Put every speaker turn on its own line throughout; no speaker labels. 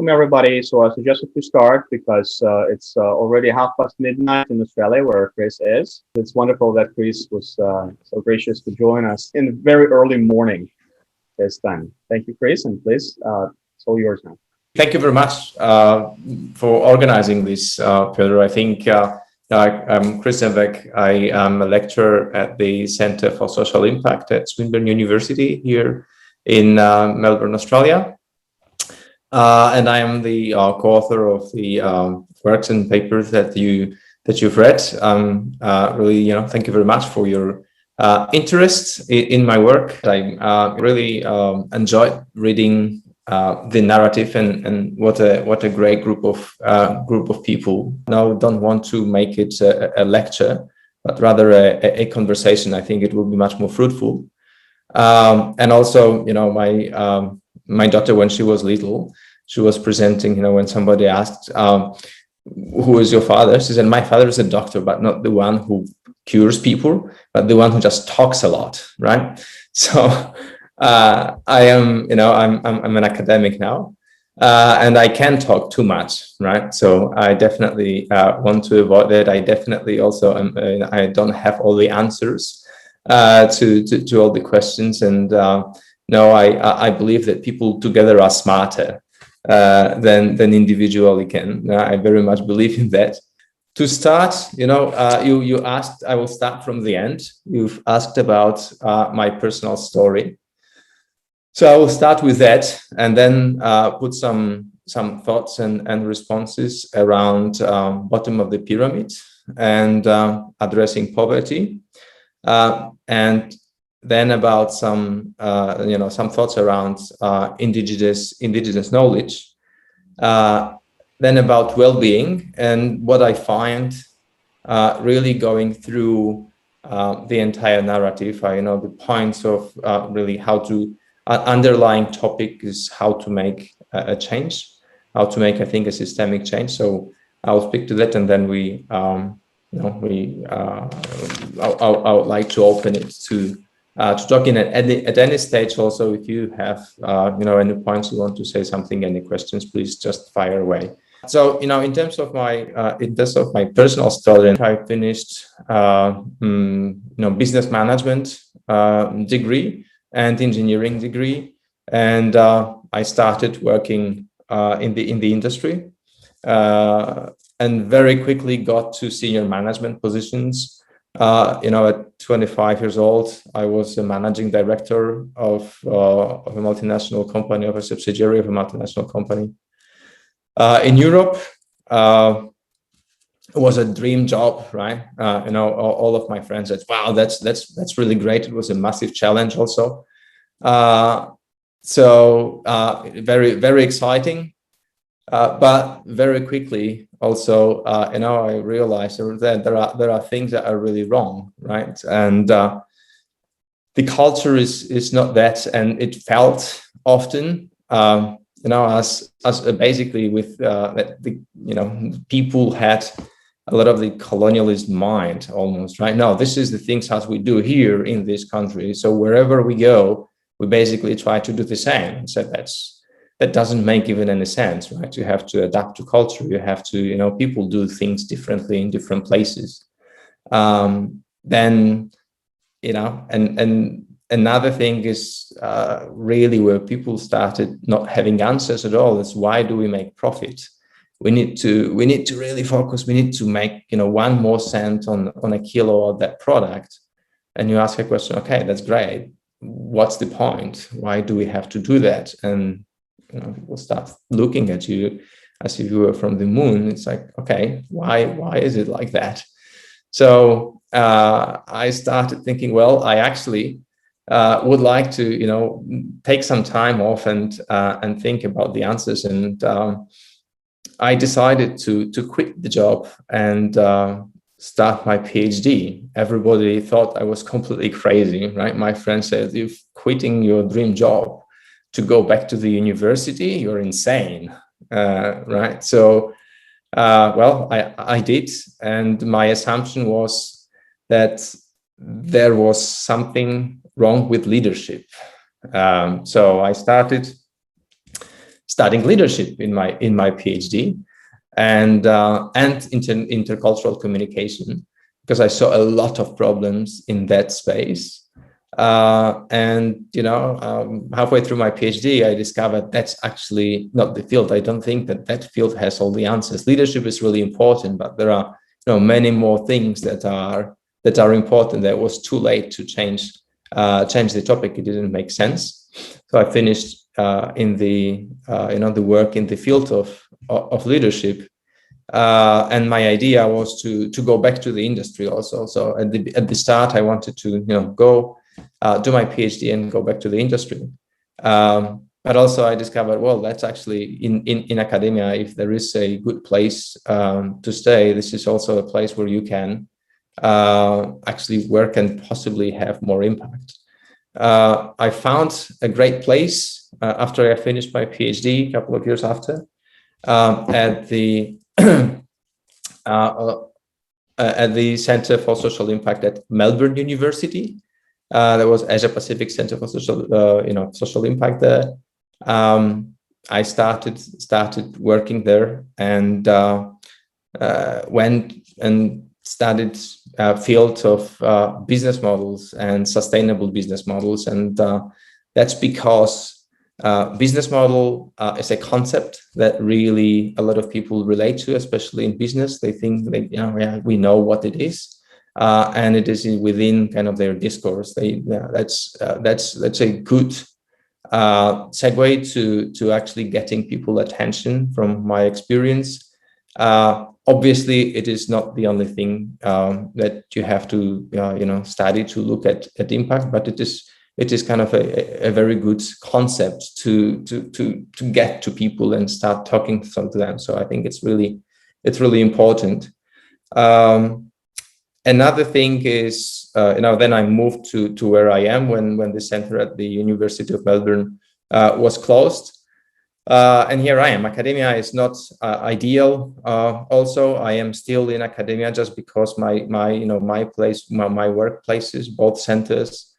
welcome everybody. So I suggested to start because it's already midnight in Australia where Chris is. It's wonderful that Chris was so gracious to join us in the very early morning this time. Thank you, Chris, and please, it's all yours now.
Thank you very much for organizing this, Pedro. I think I'm Chris Dembek. I am a lecturer at the Center for Social Impact at Swinburne University here in Melbourne, Australia. And I am the co-author of the works and papers that you've read. Really, thank you very much for your interest in my work. I really enjoyed reading the narrative and what a great group of people. Now, don't want to make it a lecture, but rather a conversation. I think it will be much more fruitful. And also, my daughter, when she was little, she was presenting, when somebody asked, who is your father? She said, my father is a doctor, but not the one who cures people, but the one who just talks a lot, right? So I am, I'm an academic now, and I can talk too much, right? So I definitely want to avoid that. I definitely also, I don't have all the answers to all the questions. And no, I believe that people together are smarter than individually can. I very much believe in that. To start, you asked, I will start from the end. You've asked about my personal story. So I will start with that and then put some thoughts and responses around bottom of the pyramid and addressing poverty. And then about some thoughts around indigenous knowledge, then about well-being and what I find really going through the entire narrative. The points of really how to underlying topic is how to make a change, how to make, I think, a systemic change. So I'll speak to that, and then I would like to open it to talking at any stage. Also, if you have any points you want to say something, any questions, please just fire away. So in terms of my personal story, I finished business management degree and engineering degree, and I started working in the industry, and very quickly got to senior management positions. At 25 years old, I was a managing director of a multinational company, of a subsidiary of a multinational company in Europe. It was a dream job, right? All of my friends said, "Wow, that's really great." It was a massive challenge, also. So very, very exciting. But very quickly, also, I realized that there are things that are really wrong, right? And the culture is not that, and it felt often, as basically with people had a lot of the colonialist mind almost, right? No, this is the things as we do here in this country. So wherever we go, we basically try to do the same. So that doesn't make even any sense, right? You have to adapt to culture. You have to, people do things differently in different places. Then, and another thing is really where people started not having answers at all is, why do we make profit? We need to really focus. We need to make, 1 more cent on a kilo of that product. And you ask a question, okay, that's great. What's the point? Why do we have to do that? And people start looking at you as if you were from the moon. It's like, okay, why is it like that? So I started thinking, well, I actually would like to, take some time off and think about the answers. And I decided to quit the job and start my PhD. Everybody thought I was completely crazy, right? My friend said, "You're quitting your dream job to go back to the university? You're insane," right? So, well, I did. And my assumption was that there was something wrong with leadership. So I started studying leadership in my PhD, and intercultural communication, because I saw a lot of problems in that space. And halfway through my PhD, I discovered that's actually not the field. I don't think that field has all the answers. Leadership is really important, but there are many more things that are important. That was too late to change the topic. It didn't make sense. So I finished in the work in the field of leadership. And my idea was to go back to the industry also. So at the start, I wanted to go do my PhD and go back to the industry. But also I discovered, well, that's actually in academia, if there is a good place to stay, this is also a place where you can actually work and possibly have more impact. I found a great place after I finished my PhD, a couple of years after, at the Center for Social Impact at Melbourne University. There was Asia Pacific Center for Social Impact there. I started working there, and went and studied field of business models and sustainable business models, and that's because business model is a concept that really a lot of people relate to, especially in business. They think we know what it is, and it is within kind of their discourse. That's a good segue to actually getting people attention from my experience. Obviously, it is not the only thing that you have to study to look at impact, but it is kind of a very good concept to get to people and start talking to them. So I think it's really important. Another thing is, then I moved to where I am when the center at the University of Melbourne was closed. And here I am. Academia is not ideal. Also, I am still in academia just because my workplaces, both centers,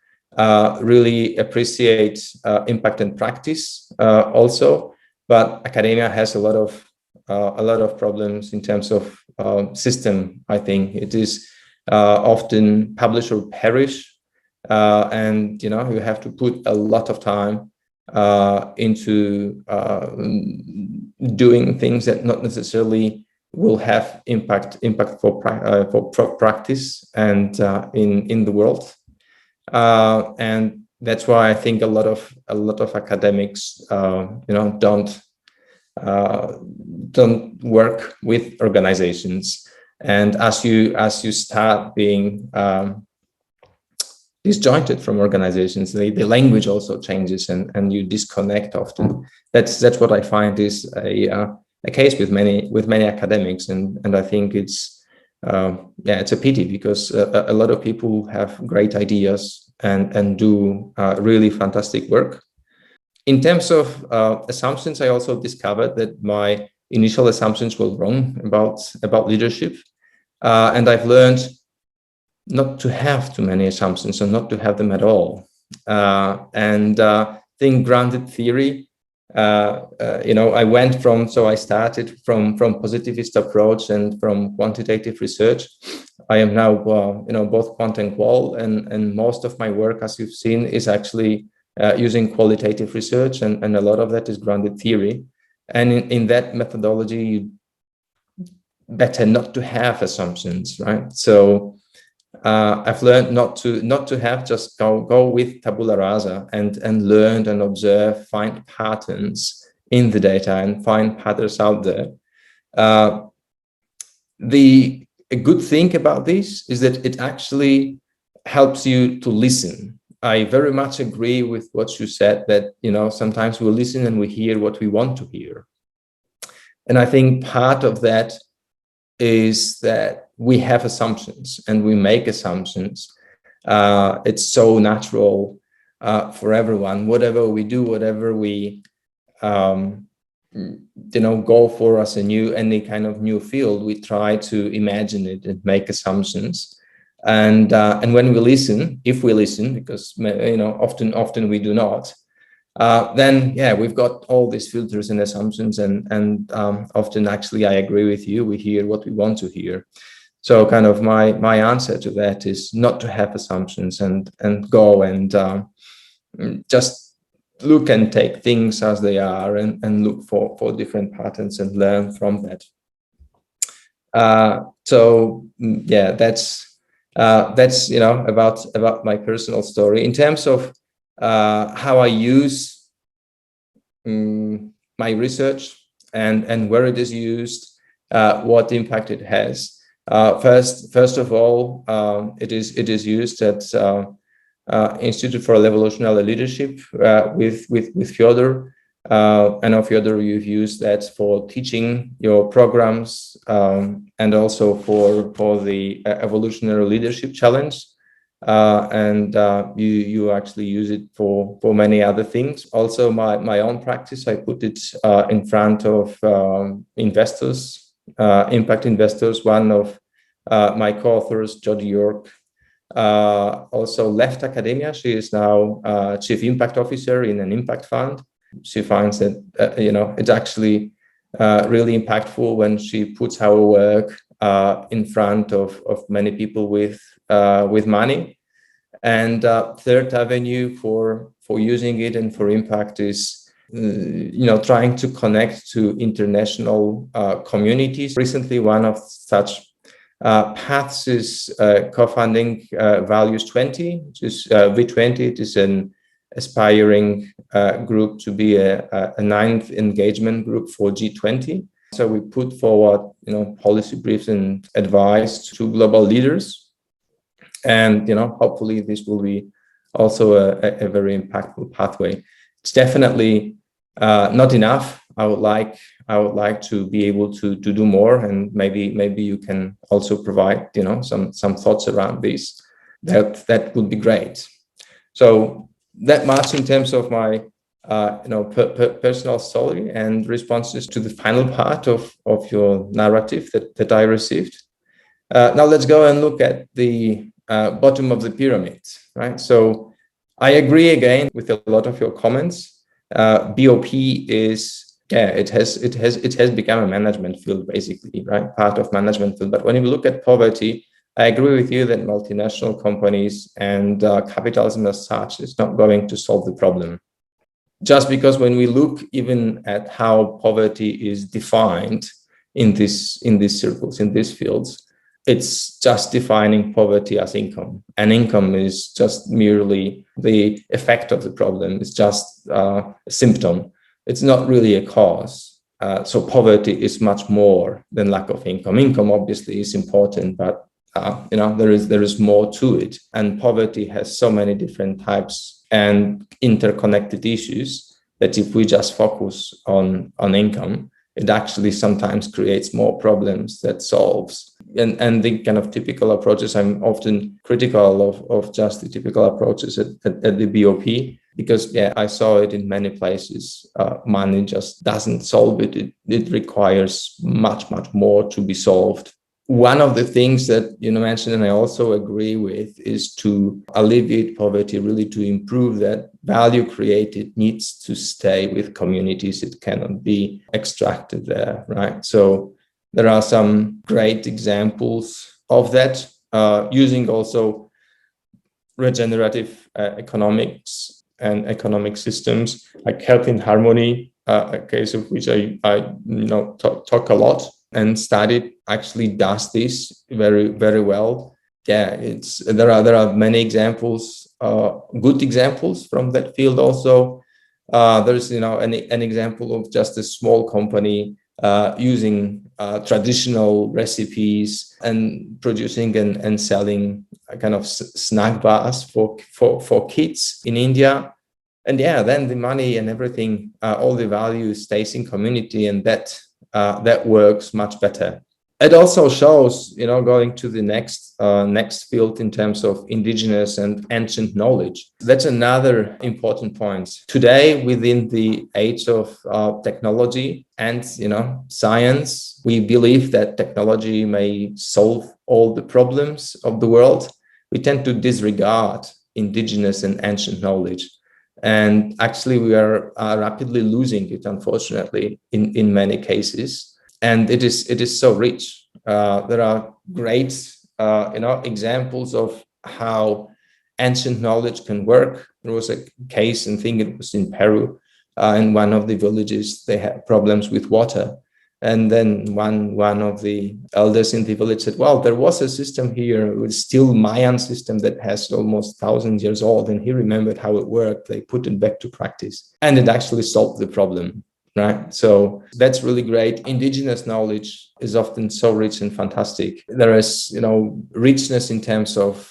really appreciate impact and practice also. But academia has a lot of problems in terms of system. I think it is often publish or perish, and you have to put a lot of time into doing things that not necessarily will have impact for practice and in the world, and that's why I think a lot of academics don't work with organizations, and as you start being disjointed from organizations, the language also changes, and you disconnect often. That's what I find is a case with many academics, and I think it's a pity, because a lot of people have great ideas and do really fantastic work. In terms of assumptions, I also discovered that my initial assumptions were wrong about leadership, and I've learned not to have too many assumptions and not to have them at all. And think grounded theory. I started from positivist approach and from quantitative research. I am now, both quant and qual, and most of my work, as you've seen, is actually using qualitative research, and a lot of that is grounded theory. And in that methodology, you better not to have assumptions, right? So I've learned not to have just go with tabula rasa and learn and observe, find patterns in the data and find patterns out there. A good thing about this is that it actually helps you to listen. I very much agree with what you said, that sometimes we listen and we hear what we want to hear. And I think part of that is that we have assumptions and we make assumptions. It's so natural for everyone. Whatever we do, whatever we go for as any kind of new field, we try to imagine it and make assumptions. And when we listen, if we listen, because often we do not, then yeah, we've got all these filters and assumptions, and often actually I agree with you. We hear what we want to hear. So kind of my answer to that is not to have assumptions and go and just look and take things as they are, and look for different patterns and learn from that. So yeah, that's about my personal story in terms of how I use my research and where it is used, what impact it has. First of all, it is used at Institute for Evolutionary Leadership with Fyodor. I know, Fyodor, you've used that for teaching your programs, and also for the Evolutionary Leadership Challenge. And you actually use it for many other things. Also, my own practice, I put it in front of investors, impact investors. One of my co-authors, Jodie York, also left academia. She is now Chief Impact Officer in an impact fund. She finds that it's actually really impactful when she puts our work in front of many people with money. And third avenue for using it and for impact is trying to connect to international communities. Recently, one of such paths is co-funding Values 20, which is V20. It is an aspiring group to be a ninth engagement group for G20. So we put forward, policy briefs and advice to global leaders, and hopefully this will be also a very impactful pathway. It's definitely not enough. I would like to be able to do more, and maybe you can also provide some thoughts around this. That would be great. So that much in terms of my personal story and responses to the final part of your narrative that I received. Now let's go and look at the bottom of the pyramid, right? So I agree again with a lot of your comments. BOP is, it has become a management field, basically, right? Part of management field. But when you look at poverty, I agree with you that multinational companies and capitalism as such is not going to solve the problem. Just because when we look even at how poverty is defined in these circles, in these fields, it's just defining poverty as income. And income is just merely the effect of the problem. It's just a symptom. It's not really a cause. So poverty is much more than lack of income. Income obviously is important, but there is more to it. And poverty has so many different types and interconnected issues that if we just focus on income, it actually sometimes creates more problems than solves. And the kind of typical approaches, I'm often critical of just the typical approaches at the BOP, because I saw it in many places. Money just doesn't solve it. It requires much more to be solved. One of the things that you mentioned, and I also agree with, is to alleviate poverty, really to improve that value created needs to stay with communities. It cannot be extracted there, right? So there are some great examples of that, using also regenerative economics and economic systems like Health in Harmony, a case of which I talk a lot and studied, actually does this very well. There are many examples, good examples from that field also. There's an example of just a small company using traditional recipes and producing and selling a kind of snack bars for kids in India. And then the money and everything, all the value stays in community, and that works much better. It also shows, going to the next field in terms of indigenous and ancient knowledge. That's another important point. Today, within the age of technology and science, we believe that technology may solve all the problems of the world. We tend to disregard indigenous and ancient knowledge. And actually, we are rapidly losing it, unfortunately, in many cases. And it is so rich. There are great examples of how ancient knowledge can work. There was a case, I think it was in Peru, in one of the villages, they had problems with water. And then one of the elders in the village said, well, there was a system here, it was still Mayan system that has almost 1,000 years old. And he remembered how it worked. They put it back to practice and it actually solved the problem, right? So that's really great. Indigenous knowledge is often so rich and fantastic. There is, richness in terms of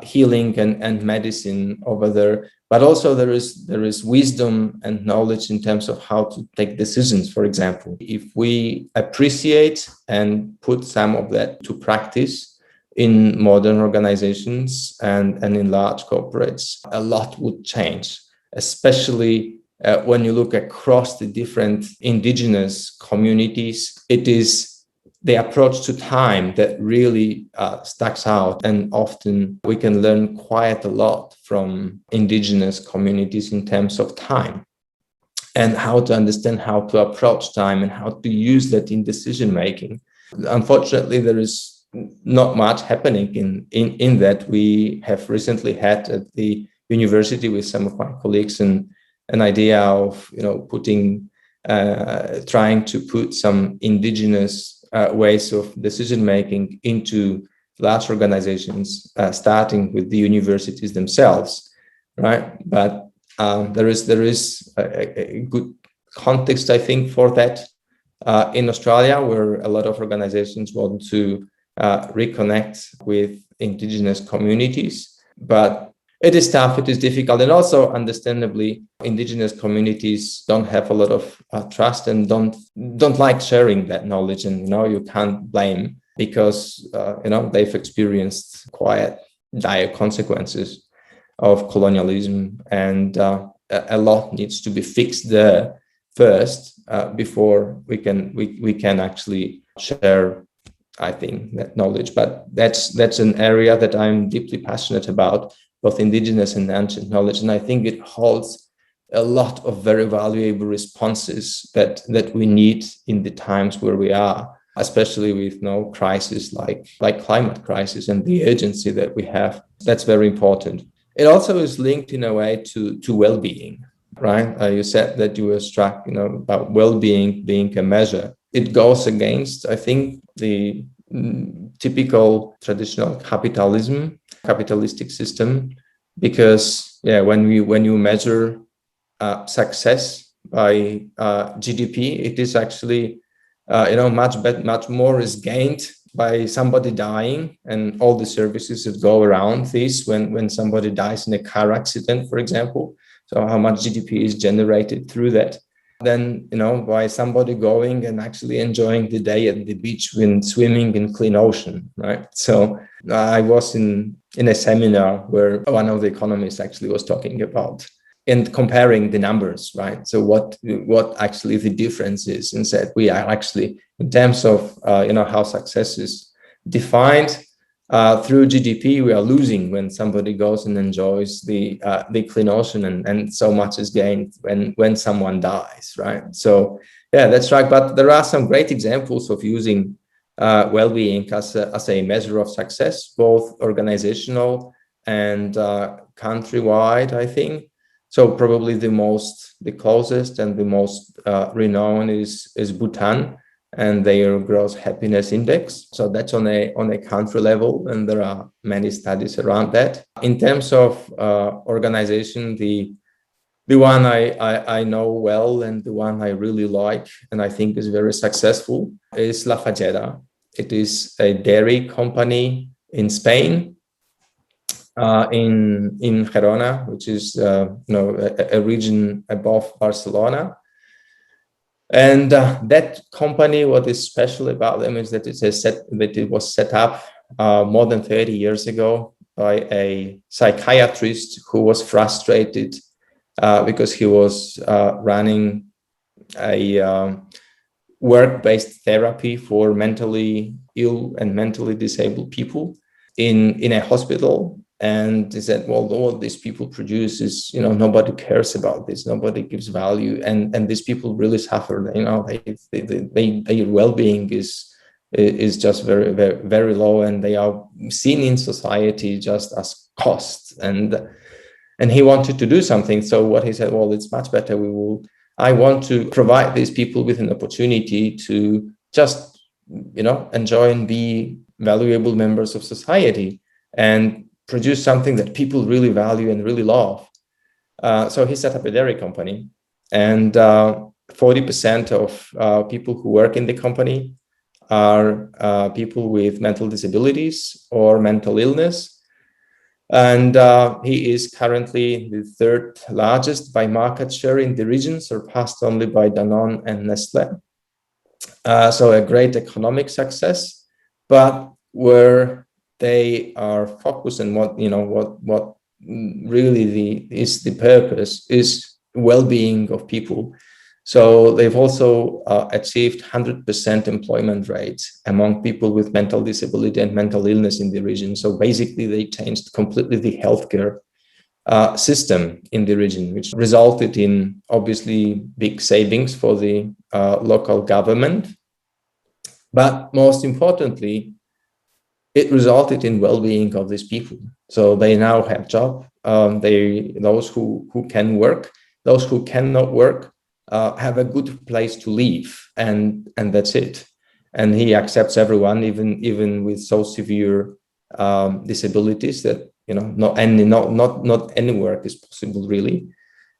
healing and medicine over there. But also there is wisdom and knowledge in terms of how to take decisions, for example. If we appreciate and put some of that to practice in modern organizations and in large corporates, a lot would change, especially when you look across the different indigenous communities. It is the approach to time that really stacks out. And often we can learn quite a lot from indigenous communities in terms of time and how to understand how to approach time and how to use that in decision making. Unfortunately, there is not much happening in that. We have recently had at the university with some of my colleagues an idea of trying to put some indigenous ways of decision making into large organizations, starting with the universities themselves, right? But there is a good context, I think, for that in Australia, where a lot of organizations want to reconnect with indigenous communities, but it is tough, it is difficult, and also understandably, indigenous communities don't have a lot of trust and don't like sharing that knowledge, and you can't blame, because they've experienced quite dire consequences of colonialism, and a lot needs to be fixed there first before we can actually share, I think, that knowledge. But that's an area that I'm deeply passionate about, both indigenous and ancient knowledge. And I think it holds a lot of very valuable responses that we need in the times where we are, especially with crisis like climate crisis and the urgency that we have. That's very important. It also is linked in a way to well-being, right? You said that you were struck, about well-being being a measure. It goes against, I think, the typical traditional capitalistic system, because when you measure success by GDP, it is actually much more is gained by somebody dying and all the services that go around this when somebody dies in a car accident, for example. So how much GDP is generated through that, than by somebody going and actually enjoying the day at the beach when swimming in clean ocean, right? So I was in a seminar where one of the economists actually was talking about and comparing the numbers, right? So what actually the difference is, and said we are actually, in terms of how success is defined through GDP, we are losing when somebody goes and enjoys the clean ocean, and so much is gained when someone dies, right? So that's right. But there are some great examples of using well-being as a measure of success, both organizational and countrywide, I think. So probably the closest and the most renowned is Bhutan and their gross happiness index. So that's on a country level, and there are many studies around that. In terms of organization, the one I know well and the one I really like and I think is very successful is La Fagera. It is a dairy company in Spain, in Gerona, which is a region above Barcelona. And that company, what is special about them is that it was set up more than 30 years ago by a psychiatrist who was frustrated because he was running a work-based therapy for mentally ill and mentally disabled people in a hospital. And he said, well, all these people produce is, nobody cares about this, nobody gives value, and these people really suffer. Their well-being is just very, very, very low, and they are seen in society just as costs. And he wanted to do something. So what he said, well, it's much better. I want to provide these people with an opportunity to just, enjoy and be valuable members of society and produce something that people really value and really love. So he set up a dairy company, and 40% of people who work in the company are people with mental disabilities or mental illness. And he is currently the third largest by market share in the region, surpassed only by Danone and Nestle. So a great economic success, but where they are focused on what really is the purpose is well-being of people. So they've also achieved 100% employment rates among people with mental disability and mental illness in the region. So basically, they changed completely the healthcare system in the region, which resulted in obviously big savings for the local government. But most importantly, it resulted in well-being of these people. So they now have job. Those who can work, those who cannot work, have a good place to live, and that's it. And he accepts everyone, even with so severe disabilities that not any work is possible really.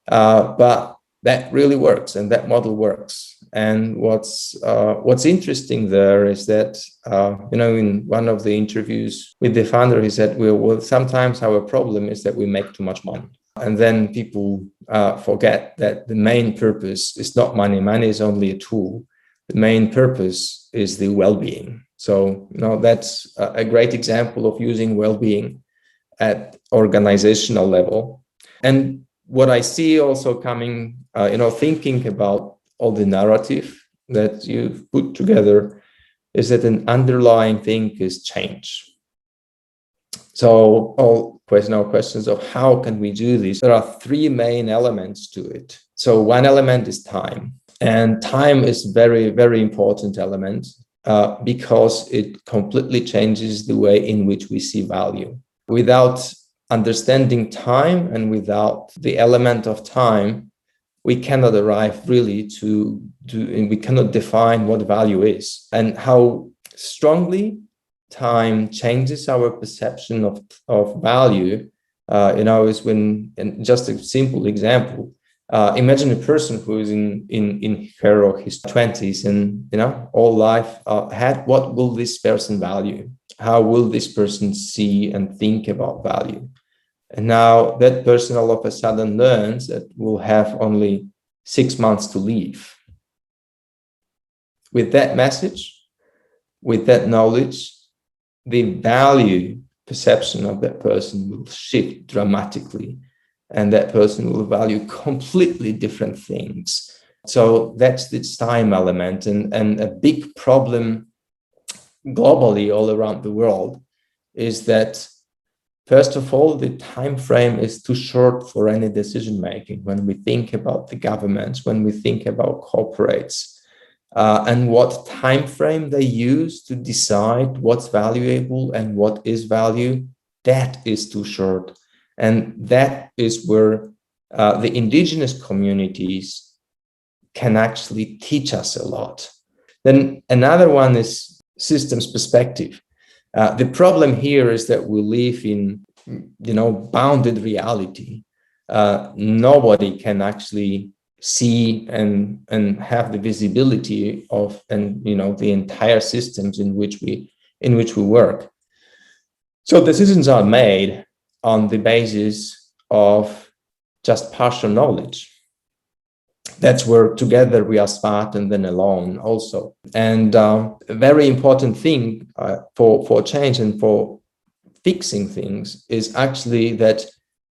But that really works, and that model works. And what's interesting there is that in one of the interviews with the founder, he said, well, sometimes our problem is that we make too much money. And then people forget that the main purpose is not money. Money is only a tool. The main purpose is the well-being. So, that's a great example of using well-being at organizational level. And what I see also coming, thinking about all the narrative that you've put together, is that an underlying thing is change. So all questions of how can we do this? There are three main elements to it. So one element is time, and time is very, very important element because it completely changes the way in which we see value. Without understanding time and without the element of time, we cannot arrive really and we cannot define what value is and how strongly time changes our perception of value. Is when, and just a simple example, imagine a person who is in her or his 20s and all life had, what will this person value? How will this person see and think about value? And now that person all of a sudden learns that will have only 6 months to live. With that message, with that knowledge, the value perception of that person will shift dramatically, and that person will value completely different things. So that's the time element, and a big problem globally all around the world is that, first of all, the time frame is too short for any decision making when we think about the governments, when we think about corporates, and what time frame they use to decide what's valuable and what is value. That is too short, and that is where the indigenous communities can actually teach us a lot. Then another one is systems perspective. The problem here is that we live in, bounded reality. Nobody can actually see and have the visibility of, the entire systems in which we work. So decisions are made on the basis of just partial knowledge. That's where together we are smart and then alone also. And a very important thing for change and for fixing things is actually that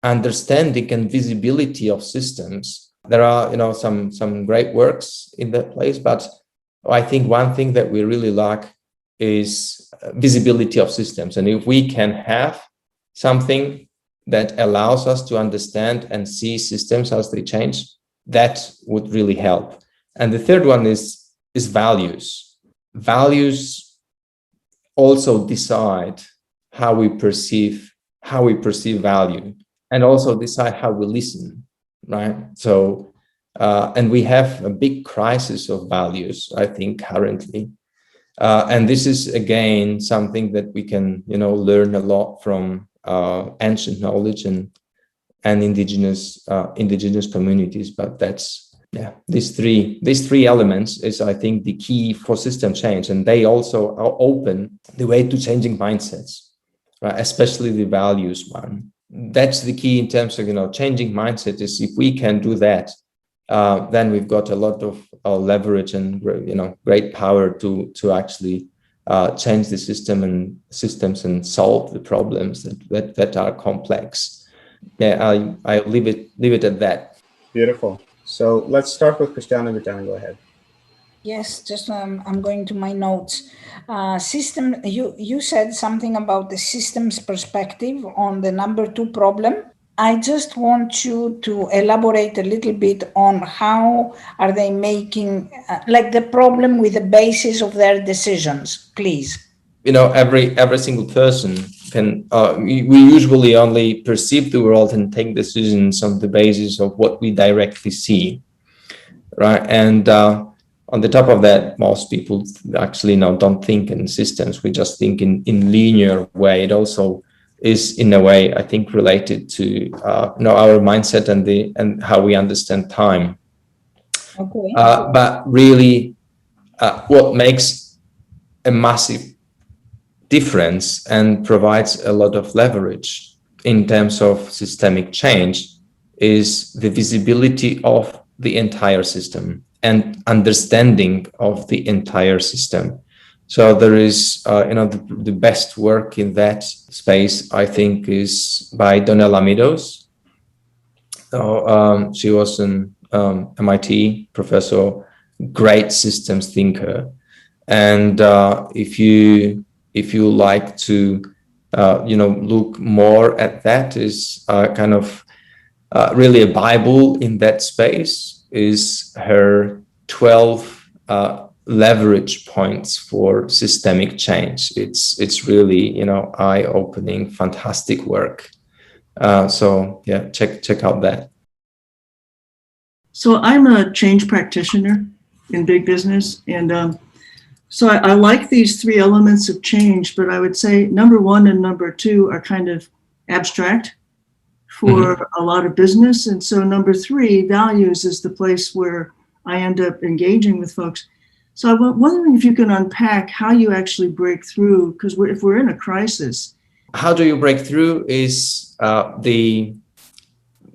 understanding and visibility of systems. There are, some great works in that place, but I think one thing that we really lack is visibility of systems. And if we can have something that allows us to understand and see systems as they change, that would really help. And the third one is values. Values also decide how we perceive value, and also decide how we listen, right? So, and we have a big crisis of values, I think, currently. And this is, again, something that we can, learn a lot from ancient knowledge and indigenous communities. But that's, these three elements is, I think, the key for system change, and they also open the way to changing mindsets, right? Especially the values one. That's the key in terms of changing mindset. Is if we can do that, then we've got a lot of leverage and great power to actually change the systems and solve the problems that are complex. I leave it at that.
Beautiful. So let's start with Christiana. Go ahead.
Yes, just I'm going to my notes. System. You said something about the systems perspective on the number 2 problem. I just want you to elaborate a little bit on how are they making like the problem with the basis of their decisions, please.
Every single person can. We usually only perceive the world and take decisions on the basis of what we directly see, right? And on the top of that, most people actually don't think in systems. We just think in linear way. It also is, in a way, I think, related to our mindset and how we understand time.
Okay.
But really, what makes a massive difference and provides a lot of leverage in terms of systemic change is the visibility of the entire system and understanding of the entire system. So there is, the best work in that space, I think, is by Donella Meadows. So she was an MIT professor, great systems thinker. And if you like to, look more at that, is kind of really a Bible in that space is her 12 leverage points for systemic change. It's really, eye-opening, fantastic work. So yeah, check out that.
So I'm a change practitioner in big business, and so I like these 3 elements of change, but I would say number 1 and number 2 are kind of abstract for a lot of business. And so number 3, values, is the place where I end up engaging with folks. So I'm wondering if you can unpack how you actually break through, because if we're in a crisis.
How do you break through is the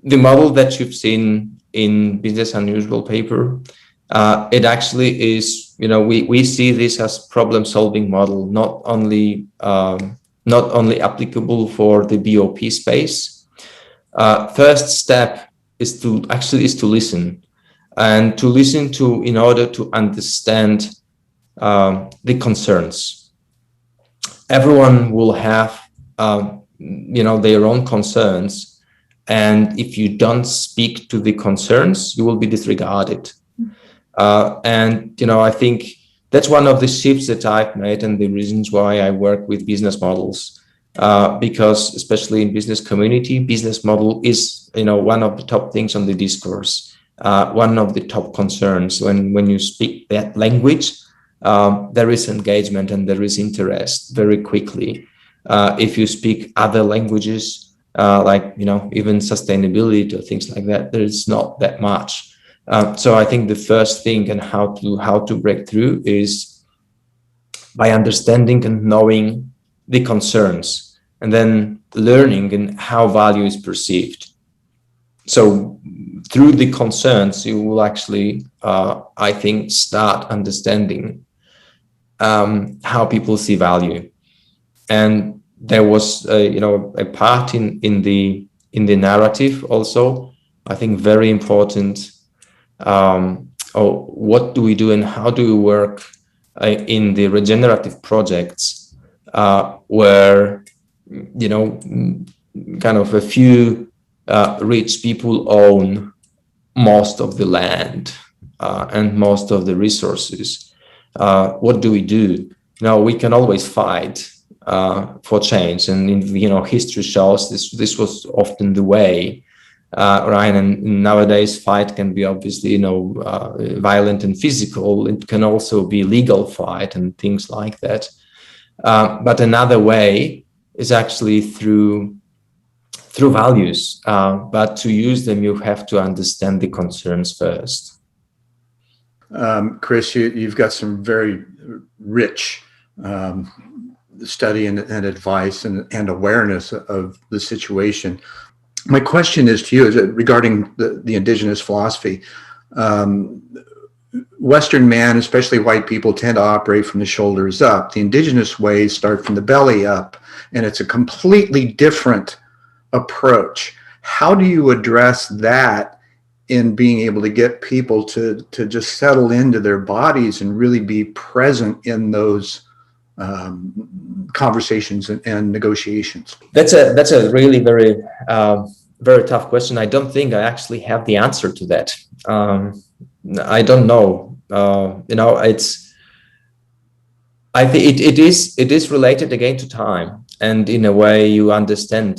model that you've seen in Business Unusual paper. It actually is, we see this as problem-solving model, not only applicable for the BOP space. First step is to listen, and to listen to in order to understand the concerns. Everyone will have their own concerns, and if you don't speak to the concerns, you will be disregarded. And I think that's one of the shifts that I've made, and the reasons why I work with business models, because especially in business community, business model is one of the top things on the discourse, one of the top concerns. When you speak that language, there is engagement and there is interest very quickly. If you speak other languages, like even sustainability or things like that, there is not that much. So I think the first thing and how to break through is by understanding and knowing the concerns, and then learning and how value is perceived. So through the concerns, you will actually, I think, start understanding how people see value. And there was a part in the narrative also, I think, very important. What do we do and how do we work in the regenerative projects where kind of a few rich people own most of the land and most of the resources. What do we do? Now, we can always fight for change, and history shows this was often the way, right? And nowadays, fight can be obviously violent and physical. It can also be legal fight and things like that. But another way is actually through values. But to use them, you have to understand the concerns first.
Chris, you've got some very rich study and advice and awareness of the situation. My question is to you, is regarding the indigenous philosophy. Western man, especially white people, tend to operate from the shoulders up. The indigenous ways start from the belly up, and it's a completely different approach. How do you address that in being able to get people to just settle into their bodies and really be present in those conversations and negotiations?
That's a really very very tough question. I don't think I actually have the answer to that. I don't know. I think it is related again to time, and in a way you understand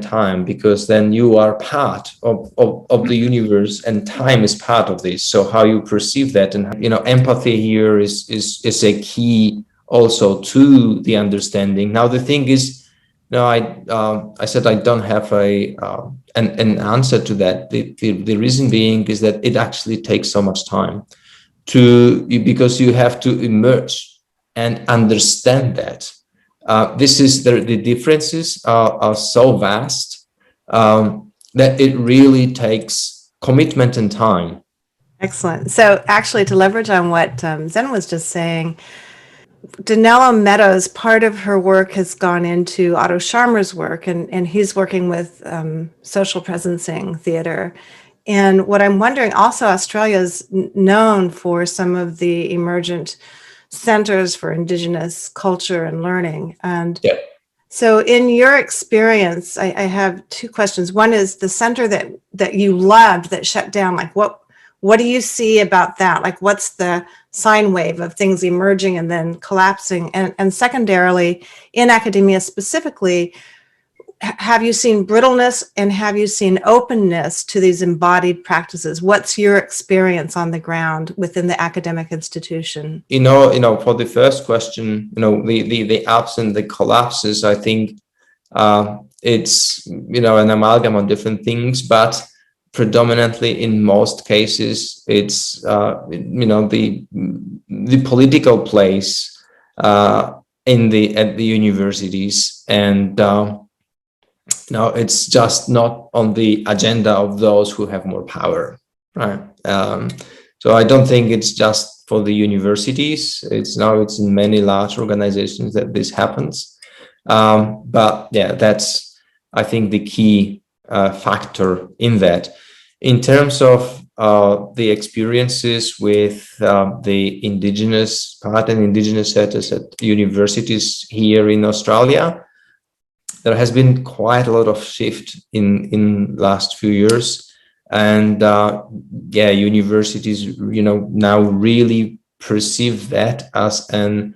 time, because then you are part of the universe, and time is part of this. So how you perceive that, and empathy here is a key also to the understanding. Now the thing is, I said I don't have an answer to that. The reason being is that it actually takes so much time because you have to emerge and understand that. This is the differences are so vast that it really takes commitment and time.
Excellent. So actually, to leverage on what Zen was just saying, Donella Meadows, part of her work has gone into Otto Scharmer's work, and he's working with social presencing theater. And what I'm wondering, also Australia is known for some of the emergent centers for Indigenous culture and learning. And so in your experience, I have two questions. One is the center that you loved that shut down, like what do you see about that? Like, what's the sine wave of things emerging and then collapsing? And secondarily, in academia specifically, have you seen brittleness and have you seen openness to these embodied practices? What's your experience on the ground within the academic institution?
For the first question, the ups and the collapses, I think it's, an amalgam of different things, but predominantly in most cases, it's, the political place at the universities, and it's just not on the agenda of those who have more power, right? So I don't think it's just for the universities. It's in many large organizations that this happens. But yeah, that's, I think, the key factor in that. In terms of the experiences with the Indigenous part and Indigenous setters at universities here in Australia, there has been quite a lot of shift in last few years, and universities now really perceive that as a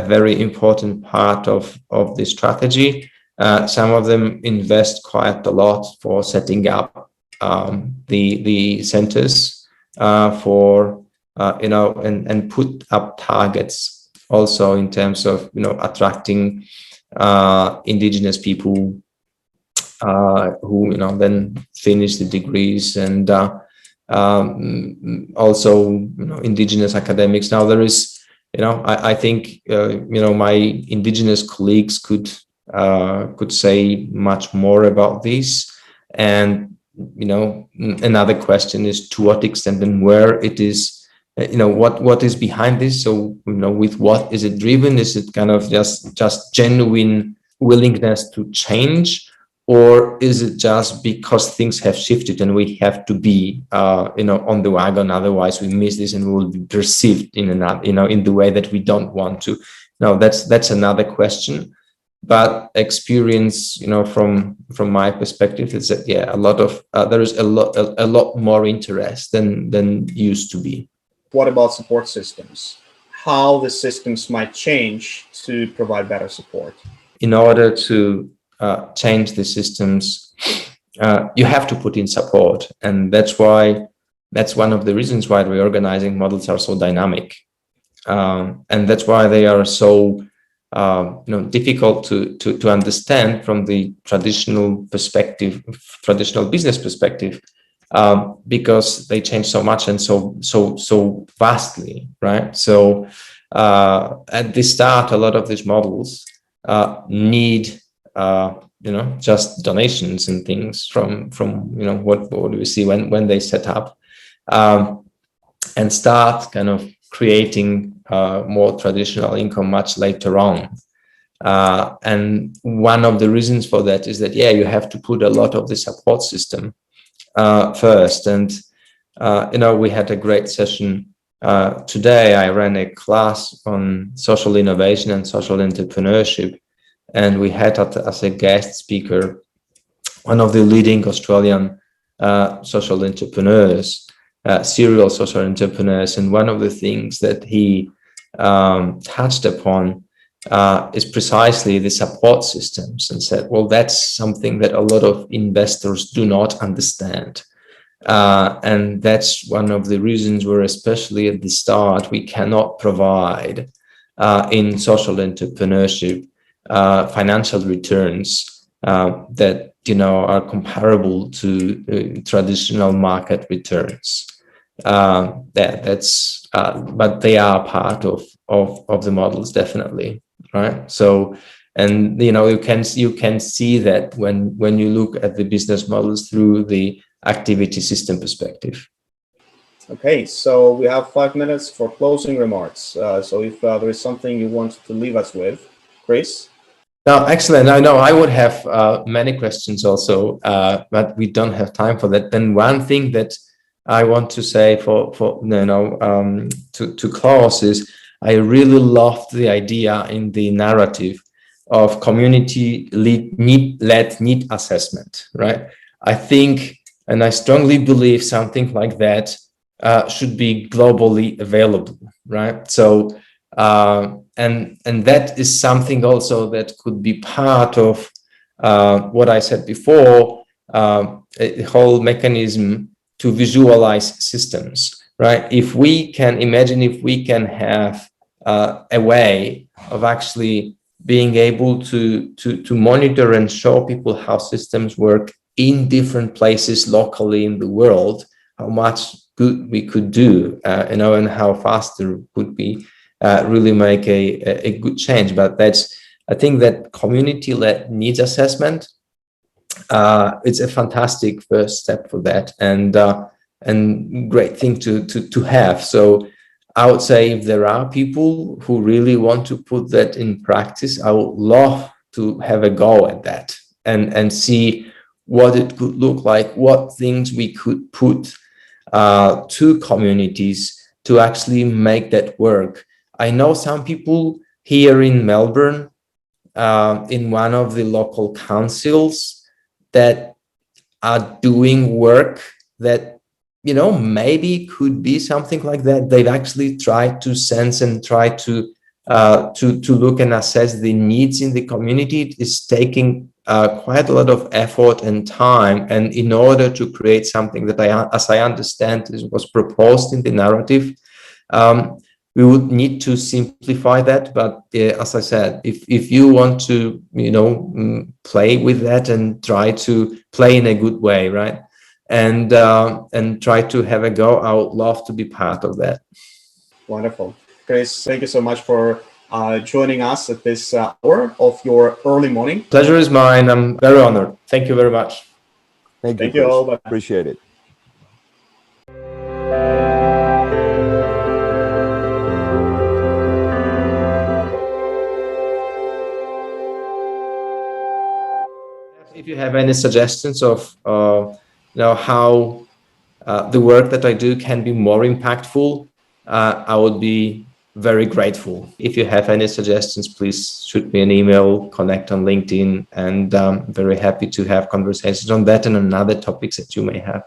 very important part of the strategy. Some of them invest quite a lot for setting up the centers for and put up targets also in terms of attracting Indigenous people who then finish the degrees, and also Indigenous academics. Now there is I think my Indigenous colleagues could say much more about this, and another question is to what extent and where it is, what is behind this. So with what is it driven? Is it kind of just genuine willingness to change, or is it just because things have shifted and we have to be on the wagon, otherwise we miss this and we will be perceived in the way that we don't want to? No, that's another question. but experience, from my perspective, is that there is a lot more interest than used to be.
What about support systems? How the systems might change to provide better support?
In order to change the systems, you have to put in support, and that's one of the reasons why reorganizing models are so dynamic, and that's why they are so difficult to understand from the traditional business perspective, because they change so much and so vastly, right? So at the start, a lot of these models need just donations and things from what we see when they set up, and start kind of creating more traditional income much later on. And one of the reasons for that is that, you have to put a lot of the support system first. And, we had a great session today. I ran a class on social innovation and social entrepreneurship, and we had as a guest speaker one of the leading Australian social entrepreneurs, serial social entrepreneurs. And one of the things that he touched upon is precisely the support systems, and said, well, that's something that a lot of investors do not understand. And that's one of the reasons where, especially at the start, we cannot provide in social entrepreneurship financial returns that are comparable to traditional market returns. But they are part of the models, definitely, right? So, and you can see that when you look at the business models through the activity system perspective.
Okay, so we have 5 minutes for closing remarks. So if there is something you want to leave us with, Chris?
No, excellent. I know I would have many questions also, but we don't have time for that. Then one thing that I want to say to Klaus is, I really loved the idea in the narrative of community-led need assessment, right? I think, and I strongly believe, something like that should be globally available, right? So, and that is something also that could be part of what I said before, a whole mechanism to visualize systems, right? If we can imagine, if we can have a way of actually being able to monitor and show people how systems work in different places locally in the world, how much good we could do, and how faster could we really make a good change. But I think that community-led needs assessment, it's a fantastic first step for that, and great thing to have. So I would say, if there are people who really want to put that in practice, I would love to have a go at that and see what it could look like, what things we could put to communities to actually make that work. I know some people here in Melbourne, in one of the local councils, that are doing work that maybe could be something like that. They've actually tried to sense and try to look and assess the needs in the community. It is taking quite a lot of effort and time, and in order to create something that, as I understand, was proposed in the narrative, we would need to simplify that. But as I said, if you want to play with that and try to play in a good way, right, and try to have a go, I would love to be part of that.
Wonderful. Chris, thank you so much for joining us at this hour of your early morning.
Pleasure is mine. I'm very honored. Thank you very much.
Thank you all. Appreciate it.
If you have any suggestions of how the work that I do can be more impactful, I would be very grateful. If you have any suggestions, please shoot me an email, connect on LinkedIn, and very happy to have conversations on that and on other topics that you may have.